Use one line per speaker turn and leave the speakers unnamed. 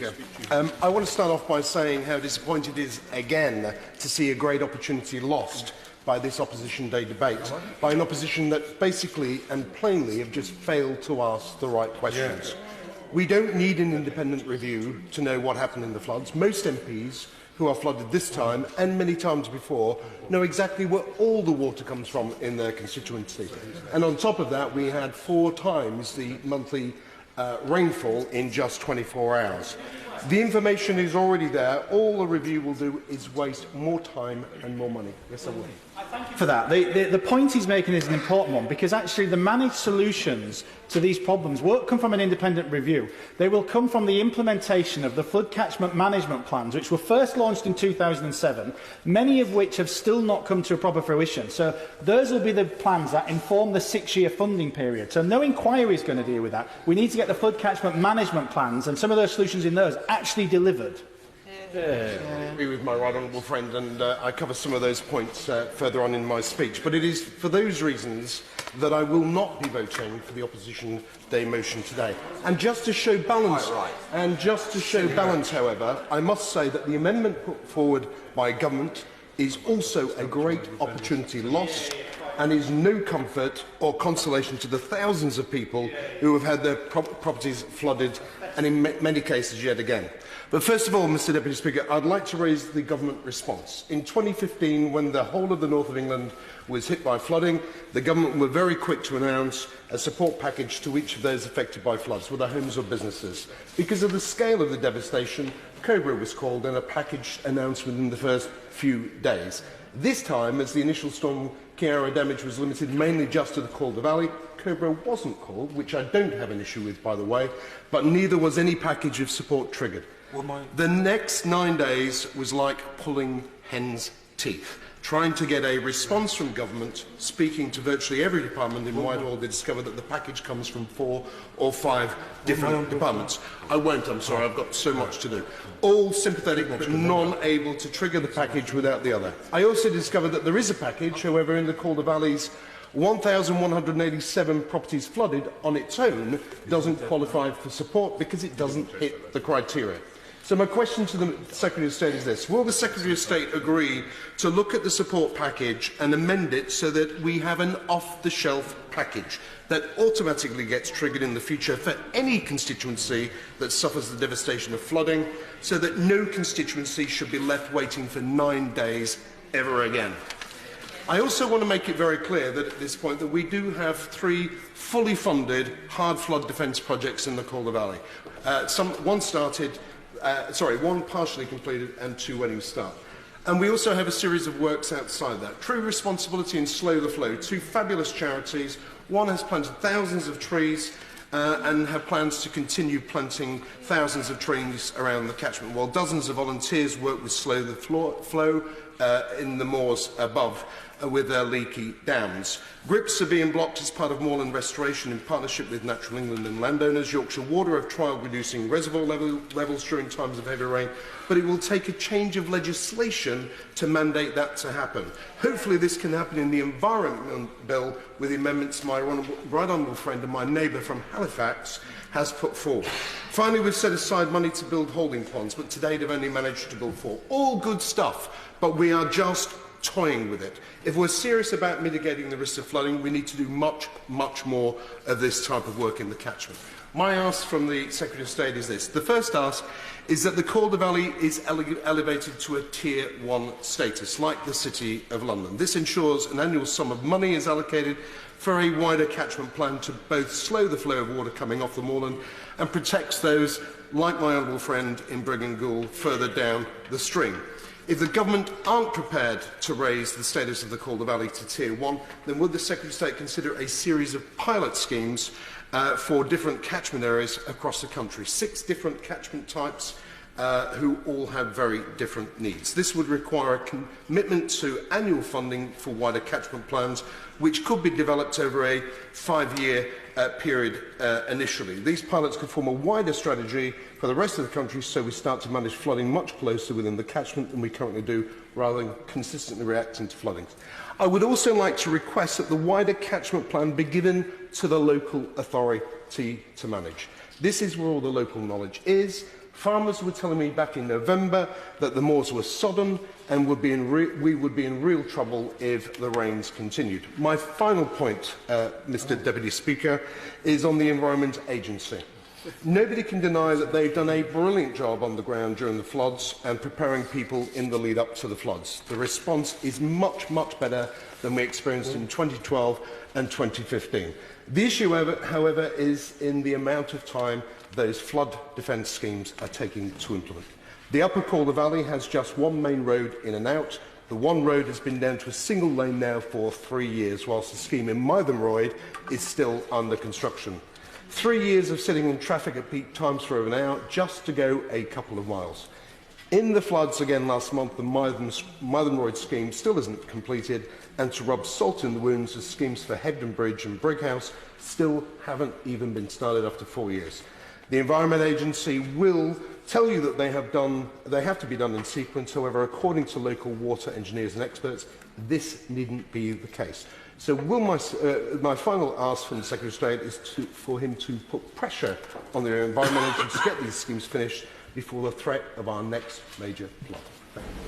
Speaker. I want to start off by saying how disappointed it is again to see a great opportunity lost by this Opposition Day debate, by an opposition that basically and plainly have just failed to ask the right questions. We don't need an independent review to know what happened in the floods. Most MPs who are flooded this time and many times before know exactly where all the water comes from in their constituency. And on top of that, we had 4 times the monthly rainfall in just 24 hours. The information is already there. All the review will do is waste more time and more money. Yes, I will.
Thank you for that. The point he's making is an important one, because actually the managed solutions to these problems won't come from an independent review. They will come from the implementation of the flood catchment management plans, which were first launched in 2007, many of which have still not come to a proper fruition. So those will be the plans that inform the 6-year funding period. So no inquiry is going to deal with that. We need to get the flood catchment management plans and some of those solutions in those actually delivered.
I agree with my right honourable friend, and I cover some of those points further on in my speech. But it is for those reasons that I will not be voting for the Opposition Day motion today. And just to show balance, however, I must say that the amendment put forward by government is also a great opportunity lost, and is no comfort or consolation to the thousands of people who have had their properties flooded, and in many cases yet again. But first of all, Mr Deputy Speaker, I'd like to raise the government response. In 2015, when the whole of the north of England was hit by flooding, the government were very quick to announce a support package to each of those affected by floods, whether homes or businesses. Because of the scale of the devastation, Cobra was called and a package announced within the first few days. This time, as the initial Storm Ciara damage was limited mainly just to the Calder Valley, Cobra wasn't called, which I don't have an issue with, by the way, but neither was any package of support triggered. The next 9 days was like pulling hen's teeth, trying to get a response from government, speaking to virtually every department in Whitehall. They discovered that the package comes from 4 or 5 different departments. I won't, I'm sorry, I've got so much to do. All sympathetic, but none able to trigger the package without the other. I also discovered that there is a package, however, in the Calder Valley's 1,187 properties flooded on its own doesn't qualify for support because it doesn't hit the criteria. So my question to the Secretary of State is this. Will the Secretary of State agree to look at the support package and amend it so that we have an off-the-shelf package that automatically gets triggered in the future for any constituency that suffers the devastation of flooding, so that no constituency should be left waiting for 9 days ever again? I also want to make it very clear that at this point that we do have 3 fully funded hard flood defence projects in the Calder Valley. One partially completed and 2 waiting to start. And we also have a series of works outside that. True Responsibility and Slow the Flow, 2 fabulous charities. One has planted thousands of trees and have plans to continue planting thousands of trees around the catchment, while dozens of volunteers work with Slow the Flow in the moors above with their leaky dams. Grips are being blocked as part of moorland restoration in partnership with Natural England and landowners. Yorkshire Water have trialled reducing reservoir levels during times of heavy rain, but it will take a change of legislation to mandate that to happen. Hopefully this can happen in the Environment Bill with the amendments my right honourable friend and my neighbour from Halifax has put forward. Finally, we've set aside money to build holding ponds, but to date have only managed to build 4. All good stuff, but we are just toying with it. If we're serious about mitigating the risk of flooding, we need to do much, much more of this type of work in the catchment. My ask from the Secretary of State is this. The first ask is that the Calder Valley is elevated to a Tier 1 status, like the City of London. This ensures an annual sum of money is allocated for a wider catchment plan to both slow the flow of water coming off the moorland and protects those, like my honourable friend in Brigham Gould, further down the stream. If the government aren't prepared to raise the status of the Calder Valley to Tier 1, then would the Secretary of State consider a series of pilot schemes for different catchment areas across the country? 6 different catchment types who all have very different needs. This would require a commitment to annual funding for wider catchment plans, which could be developed over a 5-year period initially. These pilots could form a wider strategy for the rest of the country, so we start to manage flooding much closer within the catchment than we currently do, rather than consistently reacting to flooding. I would also like to request that the wider catchment plan be given to the local authority to manage. This is where all the local knowledge is. Farmers were telling me back in November that the moors were sodden and we would be in real trouble if the rains continued. My final point, Mr Deputy Speaker, is on the Environment Agency. Nobody can deny that they've done a brilliant job on the ground during the floods and preparing people in the lead up to the floods. The response is much, much better than we experienced in 2012 and 2015. The issue, however, is in the amount of time those flood defence schemes are taking to implement. The upper Calder Valley has just one main road in and out. The one road has been down to a single lane now for 3 years, whilst the scheme in Mythenroyd is still under construction. 3 years of sitting in traffic at peak times for over an hour just to go a couple of miles. In the floods again last month, the Mythenroyd scheme still isn't completed, and to rub salt in the wounds, the schemes for Hebden Bridge and Brighouse still haven't even been started after 4 years. The Environment Agency will tell you that they have to be done in sequence. However, according to local water engineers and experts, this needn't be the case. So will my final ask from the Secretary of State is for him to put pressure on the Environment Agency to get these schemes finished before the threat of our next major flood. Thank you.